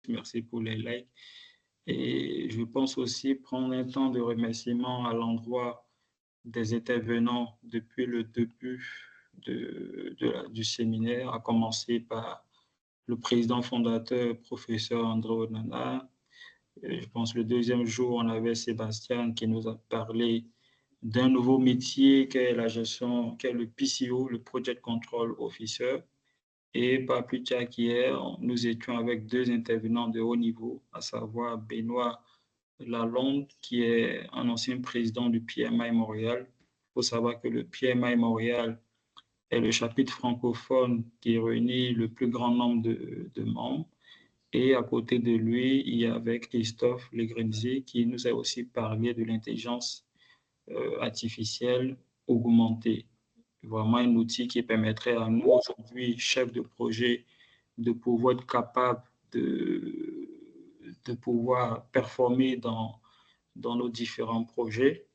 merci pour les likes. Et je pense aussi prendre un temps de remerciement à l'endroit des intervenants depuis le début du séminaire, à commencer par le président fondateur, professeur André Onana. Je pense que le deuxième jour, on avait Sébastien qui nous a parlé d'un nouveau métier qui est la gestion, qui est le PCO, le Project Control Officer. Et pas plus tard qu'hier, nous étions avec deux intervenants de haut niveau, à savoir Benoît Lalonde, qui est un ancien président du PMI Montréal. Il faut savoir que le PMI Montréal est le chapitre francophone qui réunit le plus grand nombre de membres. Et à côté de lui, il y avait Christophe Legrenzier qui nous a aussi parlé de l'intelligence artificielle augmentée. Vraiment un outil qui permettrait à nous, aujourd'hui, chefs de projet, de pouvoir être capables de pouvoir performer dans nos différents projets.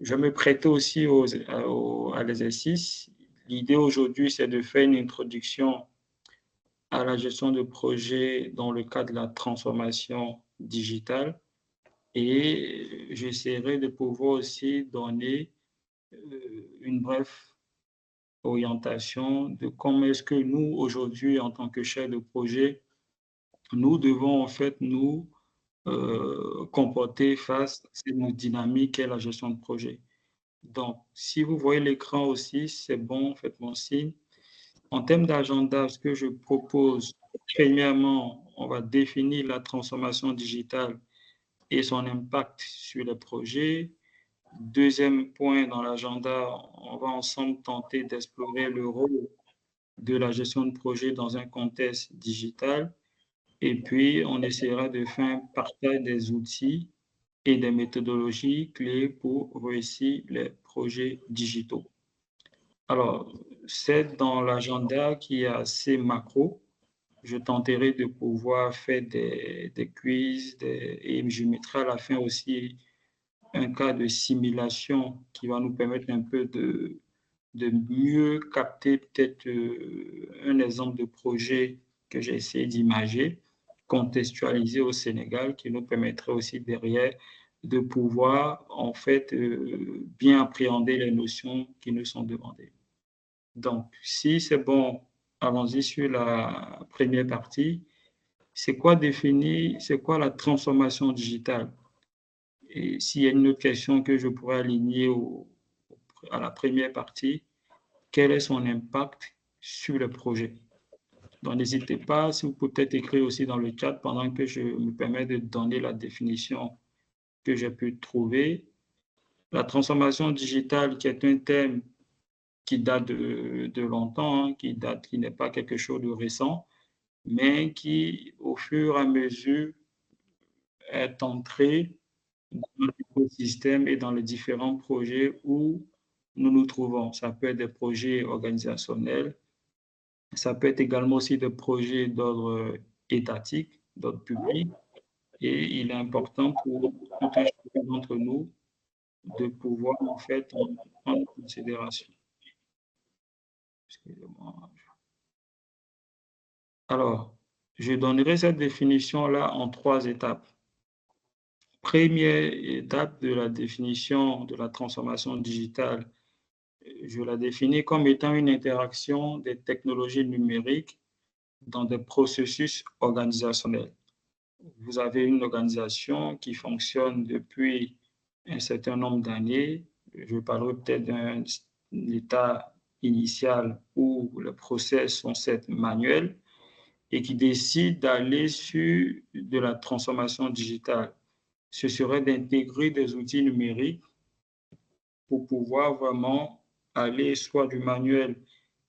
Je me prêtais aussi à l'exercice. L'idée aujourd'hui, c'est de faire une introduction à la gestion de projets dans le cadre de la transformation digitale et j'essaierai de pouvoir aussi donner une brève orientation de comment est-ce que nous, aujourd'hui, en tant que chefs de projet, nous devons en fait nous comporter face à cette dynamique qu'est la gestion de projet. Donc, si vous voyez l'écran aussi, c'est bon, faites-moi signe. En termes d'agenda, ce que je propose, premièrement, on va définir la transformation digitale et son impact sur les projets. Deuxième point dans l'agenda, on va ensemble tenter d'explorer le rôle de la gestion de projet dans un contexte digital. Et puis, on essaiera de faire un partage des outils et des méthodologies clés pour réussir les projets digitaux. Alors, c'est dans l'agenda qui est assez macro. Je tenterai de pouvoir faire des quiz et je mettrai à la fin aussi un cas de simulation qui va nous permettre un peu de mieux capter peut-être un exemple de projet que j'ai essayé d'imager, contextualisé au Sénégal, qui nous permettrait aussi derrière de pouvoir en fait bien appréhender les notions qui nous sont demandées. Donc, si c'est bon, allons-y sur la première partie. C'est quoi définir, c'est quoi la transformation digitale? Et s'il y a une autre question que je pourrais aligner à la première partie, quel est son impact sur le projet? Donc, n'hésitez pas, si vous pouvez peut-être écrire aussi dans le chat pendant que je me permets de donner la définition que j'ai pu trouver. La transformation digitale, qui est un thème qui date de longtemps, hein, qui n'est pas quelque chose de récent, mais qui, au fur et à mesure, est entré dans l'écosystème et dans les différents projets où nous nous trouvons. Ça peut être des projets organisationnels, ça peut être également aussi des projets d'ordre étatique, d'ordre public, et il est important pour tout un chacun d'entre nous de pouvoir en fait en prendre en considération. Excusez-moi. Alors, je donnerai cette définition-là en 3 étapes. Première étape de la définition de la transformation digitale, je la définis comme étant une interaction des technologies numériques dans des processus organisationnels. Vous avez une organisation qui fonctionne depuis un certain nombre d'années. Je parlerai peut-être d'un état initial où les process sont certes manuels et qui décide d'aller sur de la transformation digitale. Ce serait d'intégrer des outils numériques pour pouvoir vraiment aller soit du manuel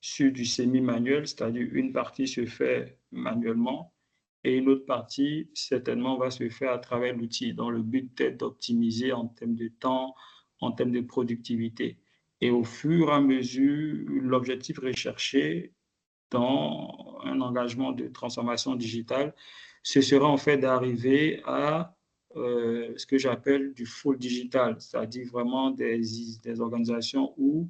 sur du semi-manuel, c'est-à-dire une partie se fait manuellement et une autre partie certainement va se faire à travers l'outil, dans le but est d'optimiser en termes de temps, en termes de productivité. Et au fur et à mesure, l'objectif recherché dans un engagement de transformation digitale, ce sera en fait d'arriver à ce que j'appelle du full digital, c'est-à-dire vraiment des organisations où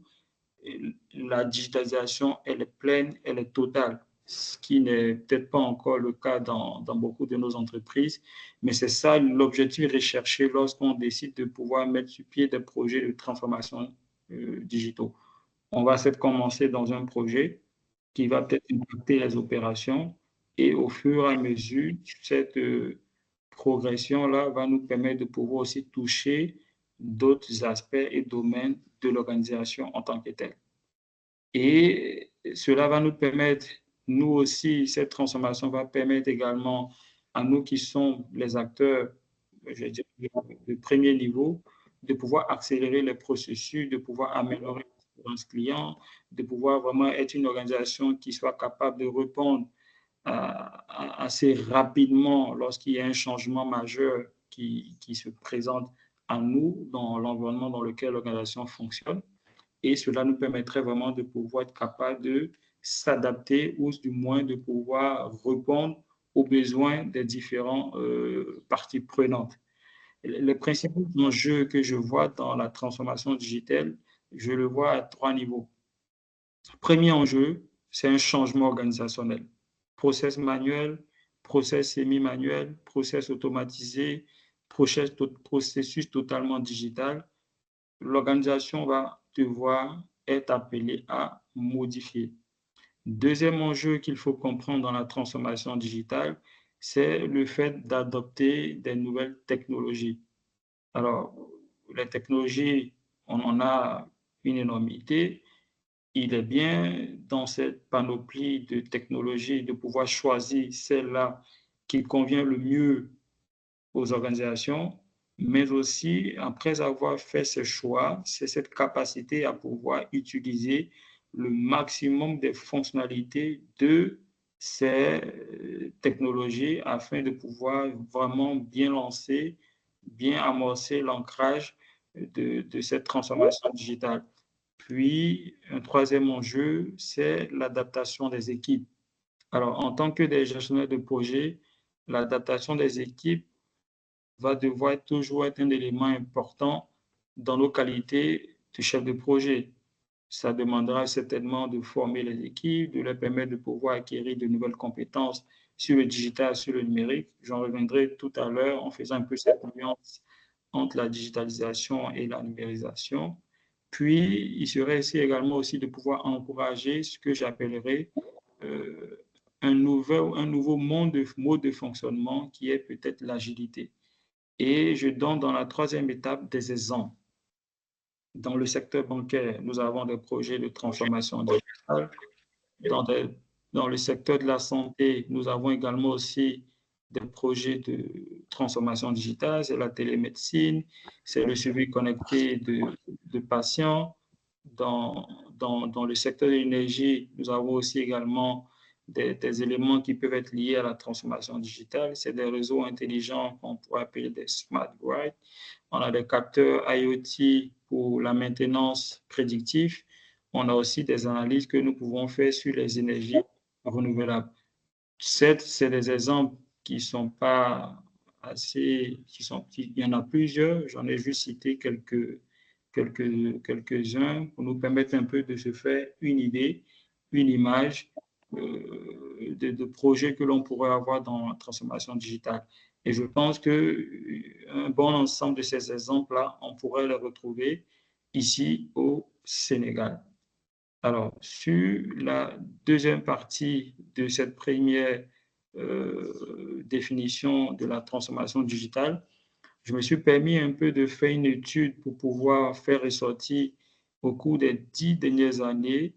la digitalisation, elle est pleine, elle est totale. ce qui n'est peut-être pas encore le cas dans beaucoup de nos entreprises. Mais c'est ça l'objectif recherché lorsqu'on décide de pouvoir mettre sur pied des projets de transformation digitaux. On va peut-être commencer dans un projet qui va peut-être impacter les opérations et au fur et à mesure, cette progression-là va nous permettre de pouvoir aussi toucher d'autres aspects et domaines de l'organisation en tant que telle. Et cela va nous permettre, nous aussi, cette transformation va permettre également à nous qui sommes les acteurs, je vais dire, de premier niveau, de pouvoir accélérer les processus, de pouvoir améliorer l'expérience client, de pouvoir vraiment être une organisation qui soit capable de répondre assez rapidement lorsqu'il y a un changement majeur qui se présente à nous dans l'environnement dans lequel l'organisation fonctionne. Et cela nous permettrait vraiment de pouvoir être capable de s'adapter ou du moins de pouvoir répondre aux besoins des différentes parties prenantes. Les principaux enjeux que je vois dans la transformation digitale, je le vois à 3 niveaux. Premier enjeu, c'est un changement organisationnel. Process manuel, process semi-manuel, process automatisé, processus totalement digital. L'organisation va devoir être appelée à modifier. Deuxième enjeu qu'il faut comprendre dans la transformation digitale, c'est le fait d'adopter des nouvelles technologies. Alors, les technologies, on en a une énormité. Il est bien dans cette panoplie de technologies de pouvoir choisir celle-là qui convient le mieux aux organisations, mais aussi, après avoir fait ce choix, c'est cette capacité à pouvoir utiliser le maximum des fonctionnalités de ces technologies afin de pouvoir vraiment bien lancer, bien amorcer l'ancrage de cette transformation digitale. Puis, un troisième enjeu, c'est l'adaptation des équipes. Alors, en tant que des gestionnaires de projet, l'adaptation des équipes va devoir toujours être un élément important dans nos qualités de chef de projet. Ça demandera certainement de former les équipes, de leur permettre de pouvoir acquérir de nouvelles compétences sur le digital, sur le numérique. J'en reviendrai tout à l'heure en faisant un peu cette nuance entre la digitalisation et la numérisation. Puis, il serait ici également aussi de pouvoir encourager ce que j'appellerais un nouveau mode de fonctionnement qui est peut-être l'agilité. Et je donne dans la troisième étape des exemples. Dans le secteur bancaire, nous avons des projets de transformation digitale. Dans le secteur de la santé, nous avons également aussi des projets de transformation digitale. C'est la télémédecine, c'est le suivi connecté de patients. Dans le secteur de l'énergie, nous avons aussi également des éléments qui peuvent être liés à la transformation digitale. C'est des réseaux intelligents qu'on pourrait appeler des smart grids. On a des capteurs IoT pour la maintenance prédictive. On a aussi des analyses que nous pouvons faire sur les énergies renouvelables. C'est des exemples qui ne sont pas assez, il y en a plusieurs, j'en ai juste cité quelques-uns pour nous permettre un peu de se faire une idée, une image de projets que l'on pourrait avoir dans la transformation digitale. Et je pense qu'un bon ensemble de ces exemples-là, on pourrait les retrouver ici au Sénégal. Alors, sur la deuxième partie de cette première définition de la transformation digitale, je me suis permis un peu de faire une étude pour pouvoir faire ressortir au cours des 10 dernières années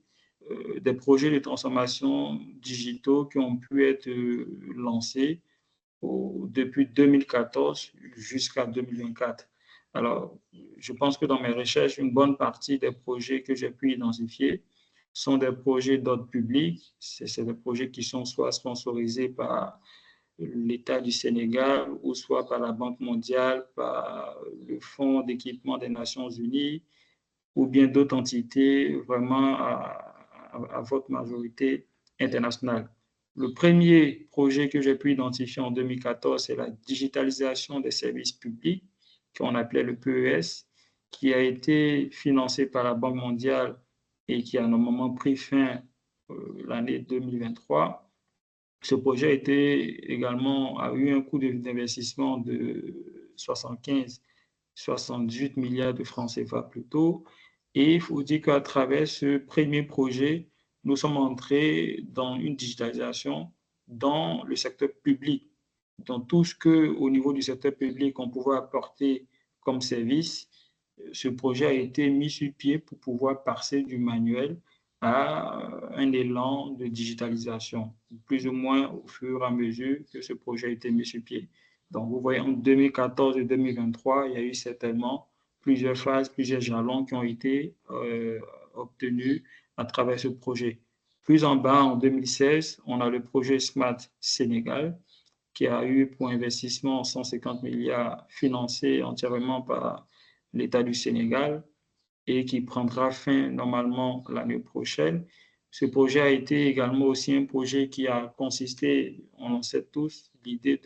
des projets de transformation digitaux qui ont pu être lancés depuis 2014 jusqu'à 2024. Alors, je pense que dans mes recherches, une bonne partie des projets que j'ai pu identifier sont des projets d'ordre public. C'est des projets qui sont soit sponsorisés par l'État du Sénégal ou soit par la Banque mondiale, par le Fonds d'équipement des Nations unies ou bien d'autres entités vraiment à votre majorité internationale. Le premier projet que j'ai pu identifier en 2014, c'est la digitalisation des services publics, qu'on appelait le PES, qui a été financé par la Banque mondiale et qui a normalement pris fin l'année 2023. Ce projet a eu un coût d'investissement de 78 milliards de francs CFA plutôt. Et il faut dire qu'à travers ce premier projet, nous sommes entrés dans une digitalisation dans le secteur public, dans tout ce que, au niveau du secteur public, on pouvait apporter comme service. Ce projet a été mis sur pied pour pouvoir passer du manuel à un élan de digitalisation, plus ou moins au fur et à mesure que ce projet a été mis sur pied. Donc, vous voyez, en 2014 et 2023, il y a eu certainement plusieurs phases, plusieurs jalons qui ont été obtenus à travers ce projet. Plus en bas, en 2016, on a le projet Smart Sénégal, qui a eu pour investissement 150 milliards financés entièrement par l'État du Sénégal et qui prendra fin normalement l'année prochaine. Ce projet a été également aussi un projet qui a consisté, on le sait tous, l'idée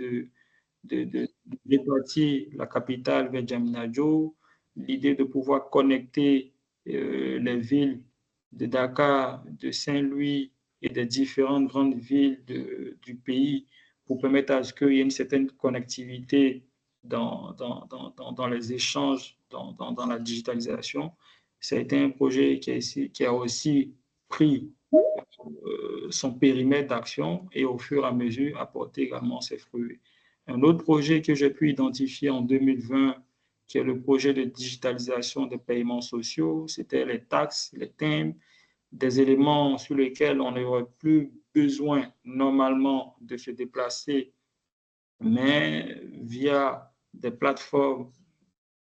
de répartir la capitale vers Djamnajo, l'idée de pouvoir connecter les villes de Dakar, de Saint-Louis et des différentes grandes villes du pays pour permettre à ce qu'il y ait une certaine connectivité dans les échanges, dans la digitalisation. Ça a été un projet qui a aussi pris son périmètre d'action et au fur et à mesure apporter également ses fruits. Un autre projet que j'ai pu identifier en 2020, qui est le projet de digitalisation des paiements sociaux, c'était les taxes, les timbres, des éléments sur lesquels on n'aurait plus besoin normalement de se déplacer, mais via des plateformes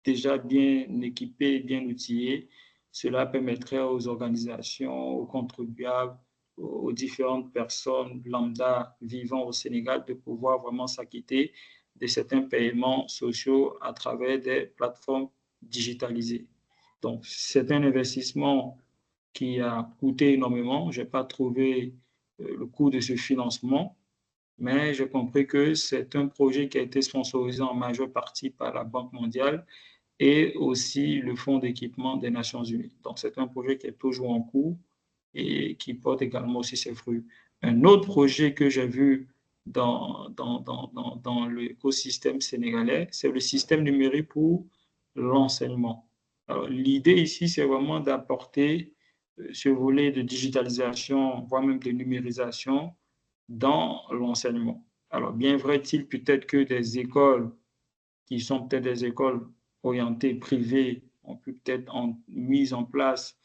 déjà bien équipées, bien outillées, cela permettrait aux organisations, aux contribuables, aux différentes personnes lambda vivant au Sénégal de pouvoir vraiment s'acquitter de certains paiements sociaux à travers des plateformes digitalisées. Donc, c'est un investissement qui a coûté énormément. Je n'ai pas trouvé le coût de ce financement, mais j'ai compris que c'est un projet qui a été sponsorisé en majeure partie par la Banque mondiale et aussi le Fonds d'équipement des Nations unies. Donc, c'est un projet qui est toujours en cours et qui porte également aussi ses fruits. Un autre projet que j'ai vu dans l'écosystème sénégalais, c'est le système numérique pour l'enseignement. Alors, l'idée ici, c'est vraiment d'apporter ce volet de digitalisation, voire même de numérisation dans l'enseignement. Alors, bien vrai-il peut-être que des écoles qui sont peut-être des écoles orientées privées ont pu peut-être mis en place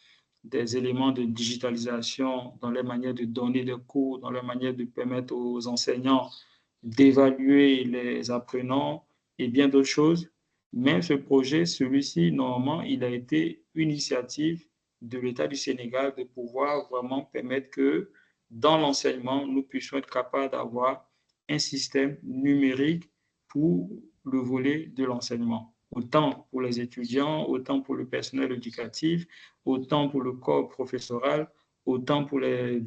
des éléments de digitalisation dans les manières de donner des cours, dans les manières de permettre aux enseignants d'évaluer les apprenants et bien d'autres choses. Mais ce projet, celui-ci, normalement, il a été une initiative de l'État du Sénégal de pouvoir vraiment permettre que dans l'enseignement, nous puissions être capables d'avoir un système numérique pour le volet de l'enseignement, autant pour les étudiants, autant pour le personnel éducatif, autant pour le corps professoral, autant pour les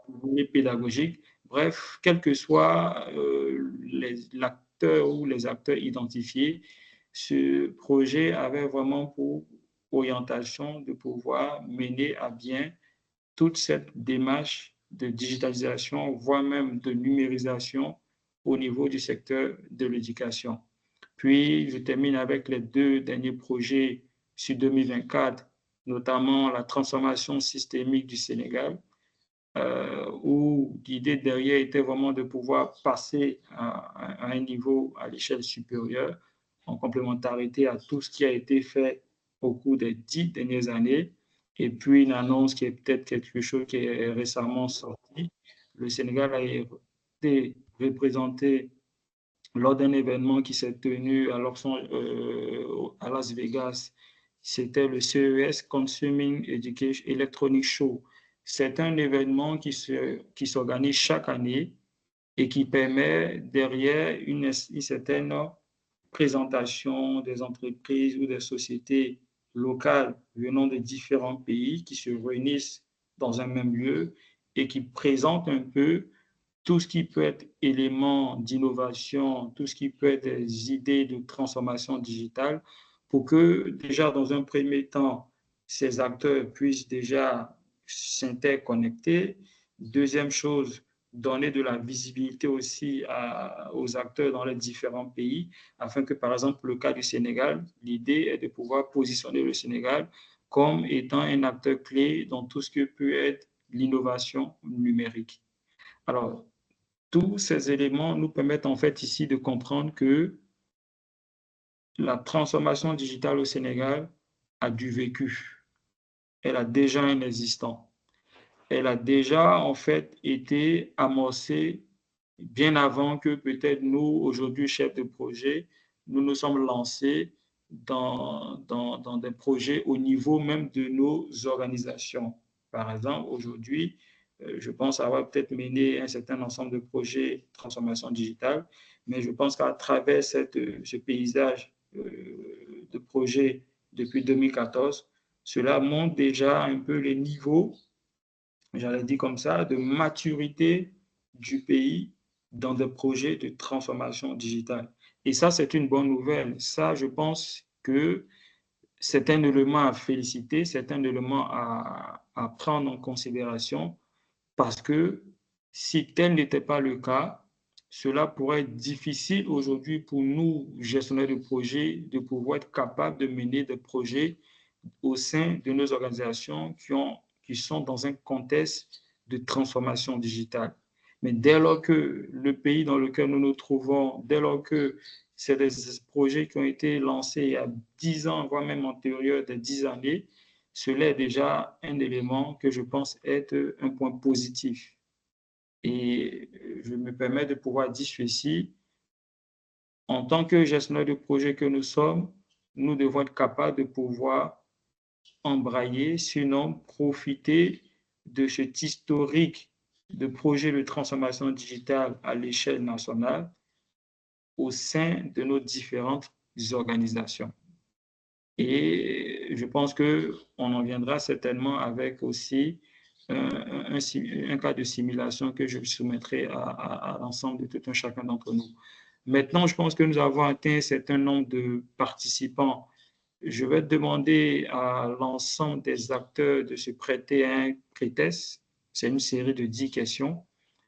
volets pédagogiques. Bref, quel que soit l'acteur ou les acteurs identifiés, ce projet avait vraiment pour orientation de pouvoir mener à bien toute cette démarche de digitalisation, voire même de numérisation au niveau du secteur de l'éducation. Puis, je termine avec les deux derniers projets sur 2024, notamment la transformation systémique du Sénégal, où l'idée derrière était vraiment de pouvoir passer à un niveau à l'échelle supérieure, en complémentarité à tout ce qui a été fait au cours des 10 dernières années. Et puis une annonce qui est peut-être quelque chose qui est récemment sorti. Le Sénégal a été représenté lors d'un événement qui s'est tenu à Las Vegas. C'était le CES Consuming Education Electronic Show. C'est un événement qui s'organise chaque année et qui permet derrière une certaine présentation des entreprises ou des sociétés locales venant de différents pays qui se réunissent dans un même lieu et qui présentent un peu tout ce qui peut être élément d'innovation, tout ce qui peut être des idées de transformation digitale, pour que déjà dans un premier temps, ces acteurs puissent déjà s'interconnecter. Deuxième chose, donner de la visibilité aussi aux acteurs dans les différents pays, afin que, par exemple, le cas du Sénégal, l'idée est de pouvoir positionner le Sénégal comme étant un acteur clé dans tout ce que peut être l'innovation numérique. Alors, tous ces éléments nous permettent en fait ici de comprendre que la transformation digitale au Sénégal a du vécu. Elle a déjà un existant. Elle a déjà en fait été amorcée bien avant que peut-être nous, aujourd'hui chefs de projet, nous nous sommes lancés dans des projets au niveau même de nos organisations. Par exemple, aujourd'hui, je pense avoir peut-être mené un certain ensemble de projets de transformation digitale, mais je pense qu'à travers ce paysage de projets depuis 2014, cela montre déjà un peu les niveaux, j'allais dire comme ça, de maturité du pays dans des projets de transformation digitale. Et ça, c'est une bonne nouvelle. Ça, je pense que c'est un élément à féliciter, c'est un élément à prendre en considération parce que si tel n'était pas le cas, cela pourrait être difficile aujourd'hui pour nous, gestionnaires de projets, de pouvoir être capables de mener des projets au sein de nos organisations qui sont dans un contexte de transformation digitale. Mais dès lors que le pays dans lequel nous nous trouvons, dès lors que c'est des projets qui ont été lancés il y a 10 ans, voire même antérieur des 10 années, cela est déjà un élément que je pense être un point positif. Et je me permets de pouvoir dire ceci, en tant que gestionnaire de projet que nous sommes, nous devons être capables de pouvoir embrayer, sinon profiter de cet historique de projets de transformation digitale à l'échelle nationale au sein de nos différentes organisations. Et je pense qu'on en viendra certainement avec aussi un cas de simulation que je soumettrai à l'ensemble de tout un chacun d'entre nous. Maintenant, je pense que nous avons atteint un certain nombre de participants. Je vais demander à l'ensemble des acteurs de se prêter à un pré-test. C'est une série de 10 questions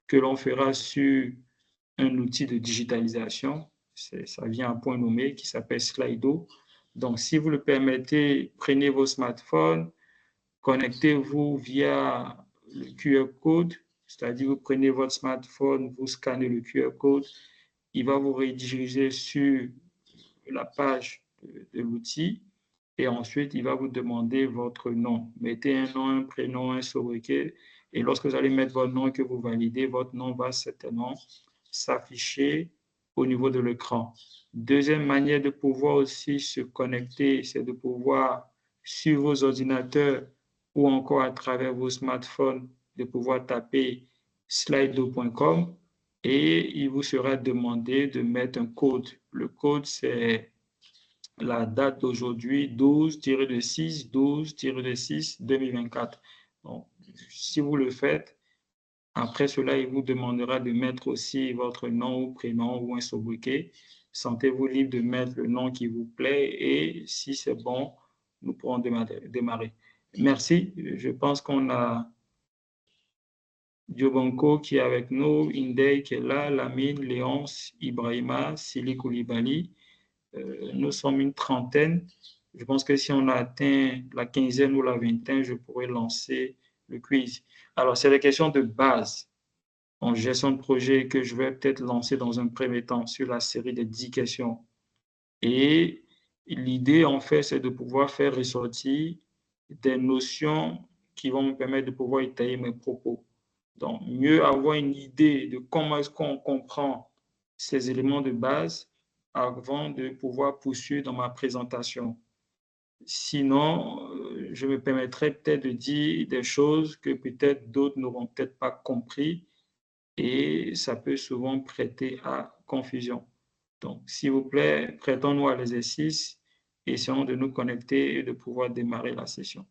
que l'on fera sur un outil de digitalisation. Ça vient à point nommé qui s'appelle Slido. Donc, si vous le permettez, prenez vos smartphones, connectez-vous via le QR code, c'est-à-dire vous prenez votre smartphone, vous scannez le QR code, il va vous rediriger sur la page de l'outil et ensuite il va vous demander votre nom. Mettez un nom, un prénom, un sobriquet et lorsque vous allez mettre votre nom et que vous validez, votre nom va certainement s'afficher au niveau de l'écran. Deuxième manière de pouvoir aussi se connecter, c'est de pouvoir sur vos ordinateurs ou encore à travers vos smartphones, de pouvoir taper slido.com et il vous sera demandé de mettre un code. Le code, c'est la date d'aujourd'hui, 12-6, 12-6, 2024. Donc, si vous le faites, après cela, il vous demandera de mettre aussi votre nom ou prénom ou un sobriquet. Sentez-vous libre de mettre le nom qui vous plaît et si c'est bon, nous pourrons démarrer. Merci. Je pense qu'on a Diobanko qui est avec nous, Indey qui est là, Lamine, Léonce, Ibrahima, Sili Koulibaly. Nous sommes une trentaine. Je pense que si on a atteint la quinzaine ou la vingtaine, je pourrais lancer le quiz. Alors, c'est des questions de base en gestion de projet que je vais peut-être lancer dans un premier temps sur la série de 10 questions. Et l'idée, en fait, c'est de pouvoir faire ressortir des notions qui vont me permettre de pouvoir étayer mes propos. Donc, mieux avoir une idée de comment est-ce qu'on comprend ces éléments de base avant de pouvoir poursuivre dans ma présentation. Sinon, je me permettrai peut-être de dire des choses que peut-être d'autres n'auront peut-être pas compris et ça peut souvent prêter à confusion. Donc, s'il vous plaît, prêtons-nous à l'exercice, essayons de nous connecter et de pouvoir démarrer la session.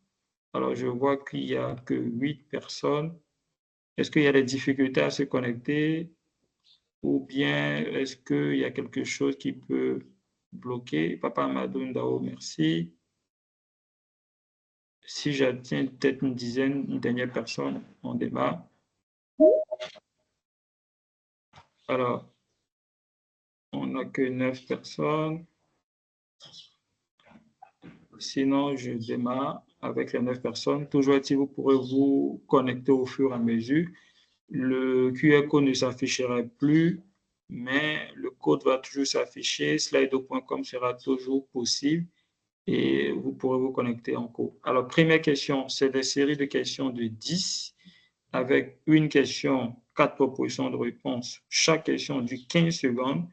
Alors, je vois qu'il n'y a que 8 personnes. Est-ce qu'il y a des difficultés à se connecter ou bien est-ce qu'il y a quelque chose qui peut bloquer? Papa Amadou Ndao, merci. Si j'atteins peut-être une dizaine, une dernière personne, on démarre. Alors, on n'a que 9 personnes. Sinon, je démarre avec les 9 personnes. Toujours est-il, vous pourrez vous connecter au fur et à mesure. Le QR code ne s'afficherait plus, mais le code va toujours s'afficher. Slido.com sera toujours possible et vous pourrez vous connecter en cours. Alors, première question, c'est des séries de questions de 10 avec une question, 4 propositions de réponse. Chaque question dure 15 secondes.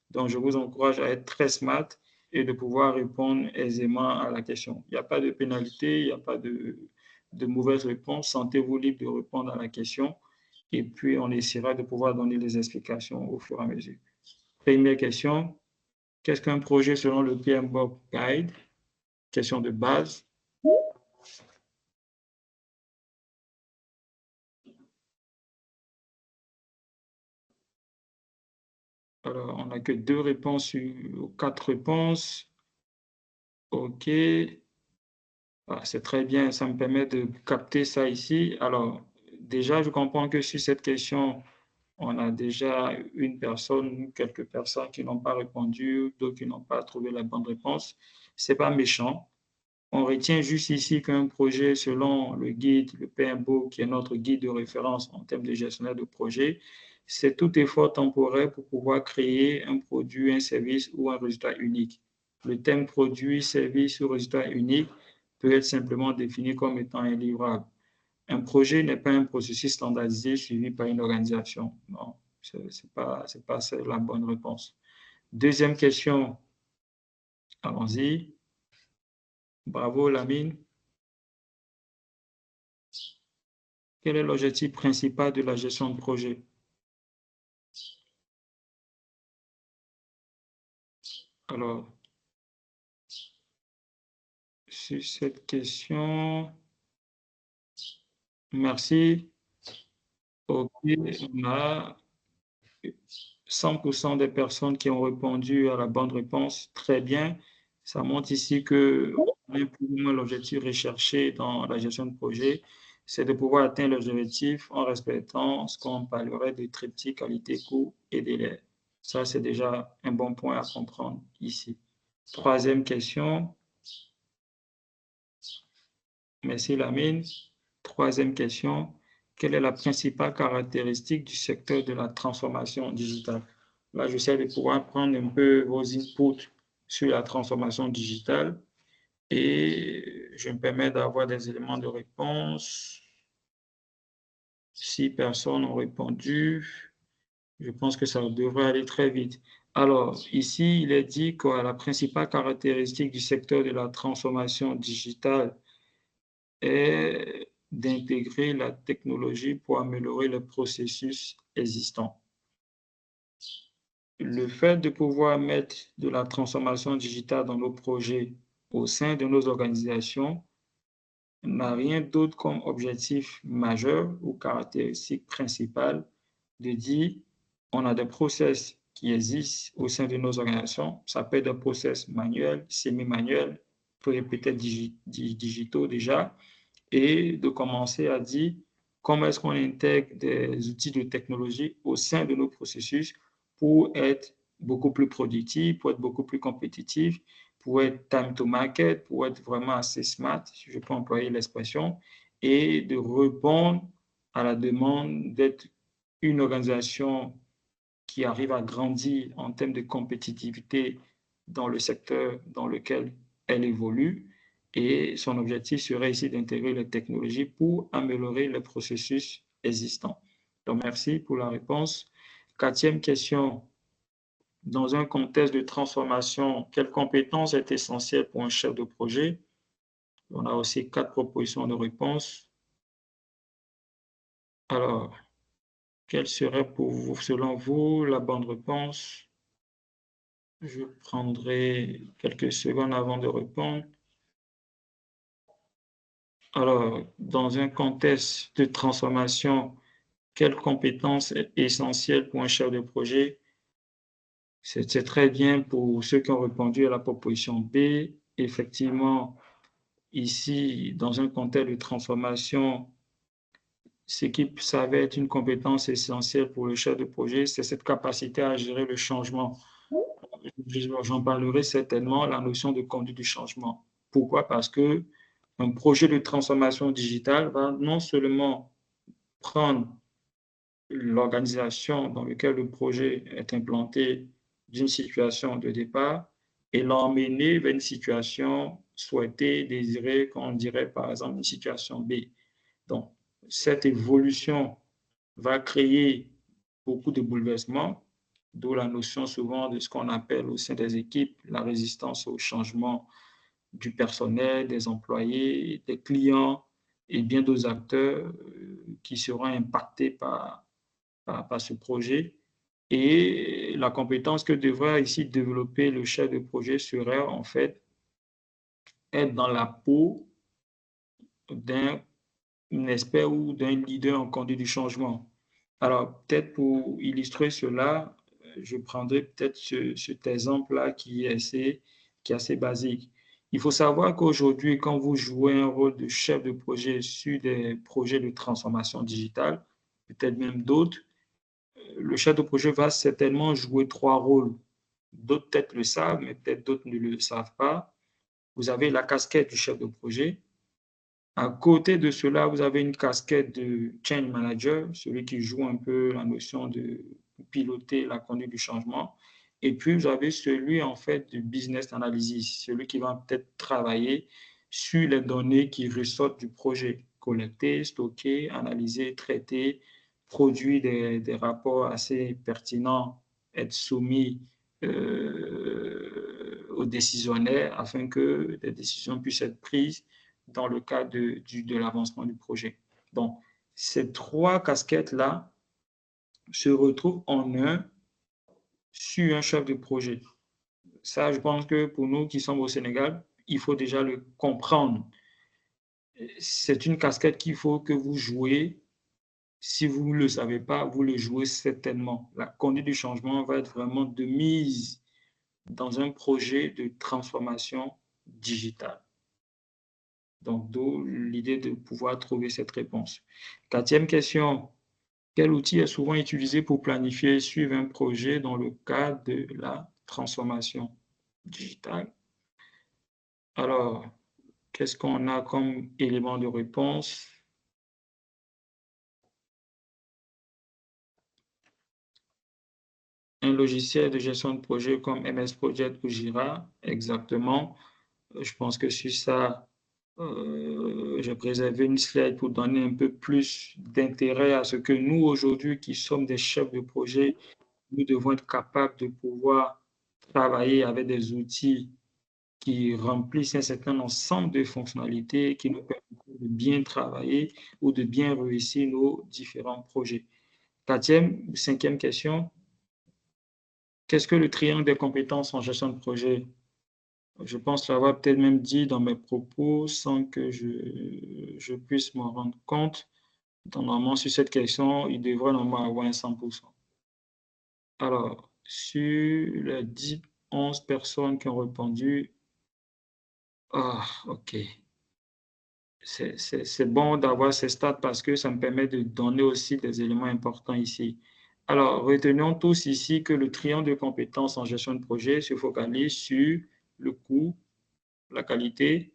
Donc, je vous encourage à être très smart et de pouvoir répondre aisément à la question. Il n'y a pas de pénalité, il n'y a pas de mauvaise réponse. Sentez-vous libre de répondre à la question et puis on essaiera de pouvoir donner des explications au fur et à mesure. Première question, qu'est-ce qu'un projet selon le PMBOK Guide? Question de base. Alors, on n'a que 2 réponses sur 4 réponses. OK. Ah, c'est très bien, ça me permet de capter ça ici. Alors, déjà, je comprends que sur cette question, on a déjà une personne, quelques personnes qui n'ont pas répondu, d'autres qui n'ont pas trouvé la bonne réponse. C'est pas méchant. On retient juste ici qu'un projet, selon le guide, le PMBOK, qui est notre guide de référence en termes de gestionnaire de projet, c'est tout effort temporaire pour pouvoir créer un produit, un service ou un résultat unique. Le thème produit, service ou résultat unique peut être simplement défini comme étant un livrable. Un projet n'est pas un processus standardisé suivi par une organisation. Non, ce n'est pas la bonne réponse. Deuxième question, allons-y. Bravo, Lamine. Quel est l'objectif principal de la gestion de projet? Alors, sur cette question, merci. OK, on a 100% des personnes qui ont répondu à la bonne réponse. Très bien. Ça montre ici que l'objectif recherché dans la gestion de projet, c'est de pouvoir atteindre les objectifs en respectant ce qu'on parlerait de triptyque qualité, coût et délai. Ça, c'est déjà un bon point à comprendre ici. Troisième question. Merci Lamine. Troisième question. Quelle est la principale caractéristique du secteur de la transformation digitale? Là, j'essaie de pouvoir prendre un peu vos inputs sur la transformation digitale et je me permets d'avoir des éléments de réponse. 6 personnes ont répondu. Je pense que ça devrait aller très vite. Alors, ici, il est dit que la principale caractéristique du secteur de la transformation digitale est d'intégrer la technologie pour améliorer les processus existants. Le fait de pouvoir mettre de la transformation digitale dans nos projets au sein de nos organisations n'a rien d'autre comme objectif majeur ou caractéristique principale de dire on a des process qui existent au sein de nos organisations. Ça peut être des process manuels, semi-manuels, peut-être digitaux déjà, et de commencer à dire comment est-ce qu'on intègre des outils de technologie au sein de nos processus pour être beaucoup plus productif, pour être beaucoup plus compétitif, pour être time to market, pour être vraiment assez smart, si je peux employer l'expression, et de répondre à la demande d'être une organisation qui arrive à grandir en termes de compétitivité dans le secteur dans lequel elle évolue. Et son objectif serait ici d'intégrer les technologies pour améliorer les processus existants. Donc, merci pour la réponse. Quatrième question. Dans un contexte de transformation, quelle compétence est essentielle pour un chef de projet? On a aussi 4 propositions de réponse. Alors, quelle serait pour vous, selon vous, la bonne réponse? Je prendrai quelques secondes avant de répondre. Alors, dans un contexte de transformation, quelle compétence est essentielle pour un chef de projet? C'est très bien pour ceux qui ont répondu à la proposition B. Effectivement, ici, dans un contexte de transformation, ce qui savait être une compétence essentielle pour le chef de projet, c'est cette capacité à gérer le changement. J'en parlerai certainement, la notion de conduite du changement. Pourquoi? Parce que un projet de transformation digitale va non seulement prendre l'organisation dans laquelle le projet est implanté d'une situation de départ et l'emmener vers une situation souhaitée, désirée, qu'on dirait par exemple une situation B. Donc, cette évolution va créer beaucoup de bouleversements, d'où la notion souvent de ce qu'on appelle au sein des équipes la résistance au changement du personnel, des employés, des clients et bien d'autres acteurs qui seront impactés par ce projet. Et la compétence que devra ici développer le chef de projet serait en fait être dans la peau d'un expert ou d'un leader en conduite du changement. Alors, peut-être pour illustrer cela, je prendrai peut-être cet exemple-là qui est assez basique. Il faut savoir qu'aujourd'hui, quand vous jouez un rôle de chef de projet sur des projets de transformation digitale, peut-être même d'autres, le chef de projet va certainement jouer trois rôles. D'autres peut-être le savent, mais peut-être d'autres ne le savent pas. Vous avez la casquette du chef de projet. À côté de cela, vous avez une casquette de change manager, celui qui joue un peu la notion de piloter la conduite du changement. Et puis, vous avez celui, en fait, de business analysis, celui qui va peut-être travailler sur les données qui ressortent du projet, collecter, stocker, analyser, traiter, produire des rapports assez pertinents, être soumis aux décisionnaires afin que des décisions puissent être prises dans le cadre de l'avancement du projet. Donc, ces trois casquettes-là se retrouvent en un sur un chef de projet. Ça, je pense que pour nous qui sommes au Sénégal, il faut déjà le comprendre. C'est une casquette qu'il faut que vous jouez. Si vous ne le savez pas, vous le jouez certainement. La conduite du changement va être vraiment de mise dans un projet de transformation digitale. Donc, d'où l'idée de pouvoir trouver cette réponse. Quatrième question. Quel outil est souvent utilisé pour planifier et suivre un projet dans le cadre de la transformation digitale? Alors, qu'est-ce qu'on a comme élément de réponse? Un logiciel de gestion de projet comme MS Project ou Jira, exactement. Je pense que sur ça, j'ai préservé une slide pour donner un peu plus d'intérêt à ce que nous, aujourd'hui, qui sommes des chefs de projet, nous devons être capables de pouvoir travailler avec des outils qui remplissent un certain ensemble de fonctionnalités qui nous permettent de bien travailler ou de bien réussir nos différents projets. Cinquième question, qu'est-ce que le triangle des compétences en gestion de projet? Je pense l'avoir peut-être même dit dans mes propos sans que je puisse m'en rendre compte. Donc, normalement, sur cette question, il devrait normalement avoir un 100%. Alors, sur les 10, 11 personnes qui ont répondu, ah, ok. C'est bon d'avoir ces stats parce que ça me permet de donner aussi des éléments importants ici. Alors, retenons tous ici que le triangle de compétences en gestion de projet se focalise sur le coût, la qualité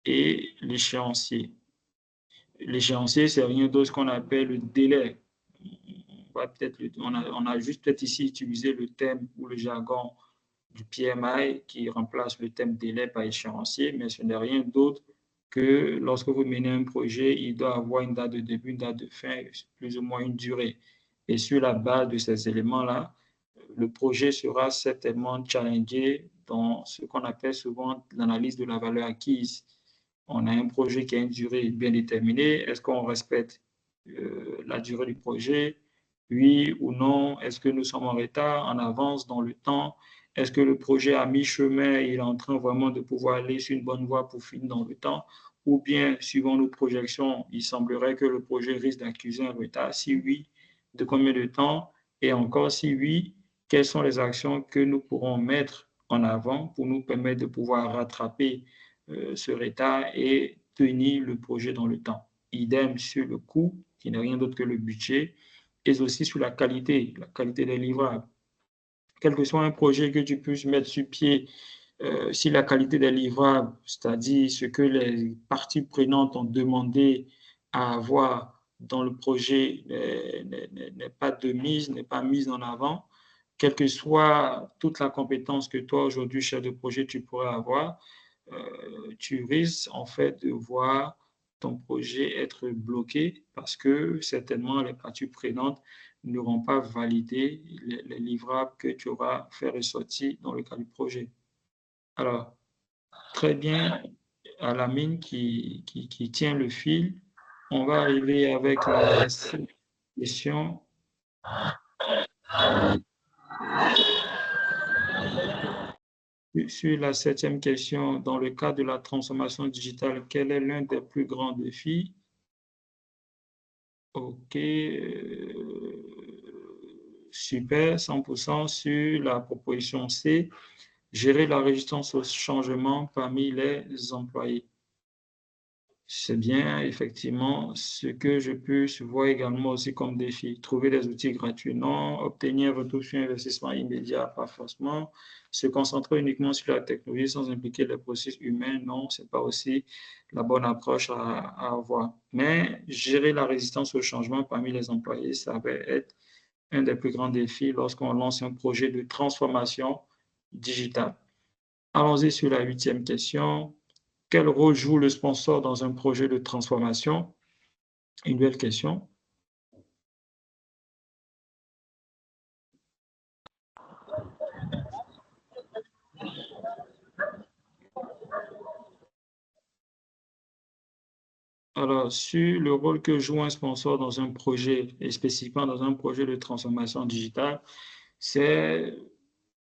et l'échéancier. L'échéancier, c'est rien d'autre qu'on appelle le délai. On a juste peut-être ici utilisé le thème ou le jargon du PMI qui remplace le thème délai par échéancier, mais ce n'est rien d'autre que lorsque vous menez un projet, il doit avoir une date de début, une date de fin, plus ou moins une durée. Et sur la base de ces éléments-là, le projet sera certainement challengé dans ce qu'on appelle souvent l'analyse de la valeur acquise. On a un projet qui a une durée bien déterminée. Est-ce qu'on respecte la durée du projet? Oui ou non? Est-ce que nous sommes en retard, en avance dans le temps? Est-ce que le projet à mi-chemin, il est en train vraiment de pouvoir aller sur une bonne voie pour finir dans le temps? Ou bien, suivant nos projections, il semblerait que le projet risque d'accuser un retard. Si oui, de combien de temps? Et encore, si oui, quelles sont les actions que nous pourrons mettre en avant pour nous permettre de pouvoir rattraper ce retard et tenir le projet dans le temps? Idem sur le coût. qui n'est rien d'autre que le budget, et aussi sur la qualité des livrables. Quel que soit un projet que tu puisses mettre sur pied, si la qualité des livrables, c'est-à-dire ce que les parties prenantes ont demandé à avoir dans le projet n'est pas de mise, n'est pas mise en avant, quelle que soit toute la compétence que toi, aujourd'hui, chef de projet, tu pourrais avoir, tu risques en fait de voir ton projet être bloqué parce que certainement les parties prenantes n'auront pas validé les livrables que tu auras fait ressortir dans le cadre du projet. Alors, très bien, Alamine qui tient le fil. On va arriver avec la question. Sur la 7e question, dans le cadre de la transformation digitale, quel est l'un des plus grands défis? OK, super, 100% sur la proposition C, gérer la résistance au changement parmi les employés. C'est bien, effectivement, ce que je peux voir également aussi comme défi. Trouver des outils gratuits, non. Obtenir un retour sur investissement immédiat, pas forcément. Se concentrer uniquement sur la technologie sans impliquer les processus humains, non, ce n'est pas aussi la bonne approche à avoir. Mais gérer la résistance au changement parmi les employés, ça va être un des plus grands défis lorsqu'on lance un projet de transformation digitale. Allons-y sur la 8e question. Quel rôle joue le sponsor dans un projet de transformation? Une nouvelle question. Alors, sur le rôle que joue un sponsor dans un projet, et spécifiquement dans un projet de transformation digitale, c'est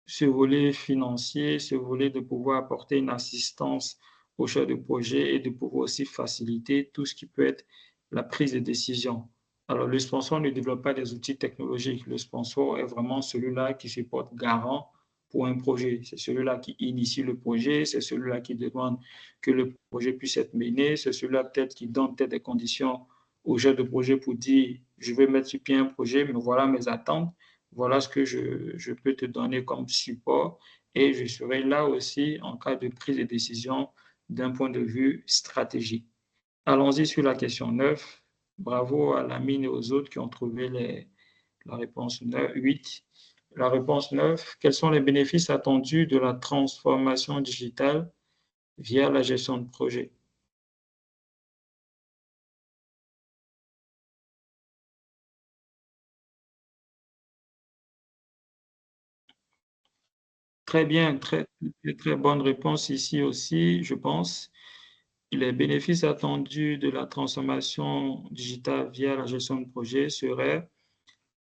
ce volet financier, ce volet de pouvoir apporter une assistance au chef de projet et de pouvoir aussi faciliter tout ce qui peut être la prise de décision. Alors, le sponsor ne développe pas des outils technologiques. Le sponsor est vraiment celui-là qui se porte garant pour un projet. C'est celui-là qui initie le projet, c'est celui-là qui demande que le projet puisse être mené, c'est celui-là peut-être qui donne peut-être des conditions au chef de projet pour dire, je vais mettre sur pied un projet, mais voilà mes attentes. Voilà ce que je peux te donner comme support et je serai là aussi en cas de prise de décision d'un point de vue stratégique. Allons-y sur la question 9. Bravo à Lamine et aux autres qui ont trouvé la réponse 8. La réponse 9. Quels sont les bénéfices attendus de la transformation digitale via la gestion de projet? Très bien, très bonne réponse ici aussi, je pense. Les bénéfices attendus de la transformation digitale via la gestion de projet seraient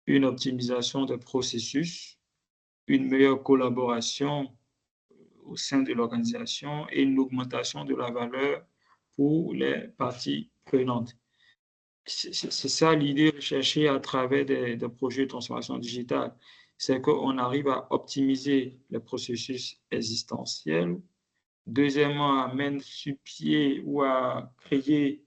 une optimisation des processus, une meilleure collaboration au sein de l'organisation et une augmentation de la valeur pour les parties prenantes. C'est ça l'idée recherchée à travers des projets de transformation digitale. C'est qu'on arrive à optimiser les processus existentiels. Deuxièmement, à mettre sur pied ou à créer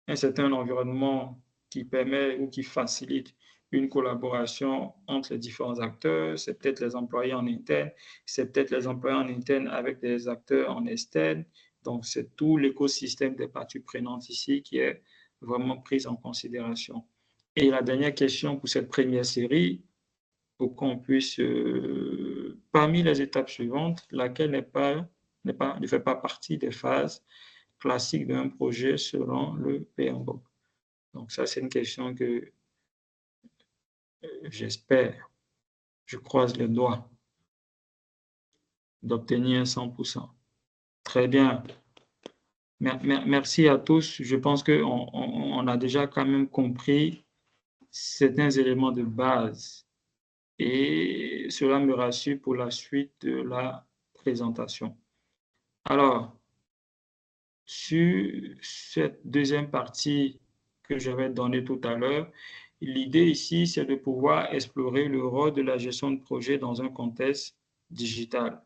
un certain environnement qui permet ou qui facilite une collaboration entre les différents acteurs. C'est peut-être les employés en interne, c'est peut-être les employés en interne avec des acteurs en externe. Donc, c'est tout l'écosystème des parties prenantes ici qui est vraiment pris en considération. Et la dernière question pour cette première série, pour qu'on puisse, parmi les étapes suivantes, laquelle ne fait pas partie des phases classiques d'un projet selon le PMBOK. Donc ça, c'est une question que j'espère, je croise les doigts, d'obtenir 100%. Très bien. Merci à tous. Je pense qu'on a déjà quand même compris certains éléments de base et cela me rassure pour la suite de la présentation. Alors, sur cette deuxième partie que je vais donner tout à l'heure, l'idée ici, c'est de pouvoir explorer le rôle de la gestion de projet dans un contexte digital.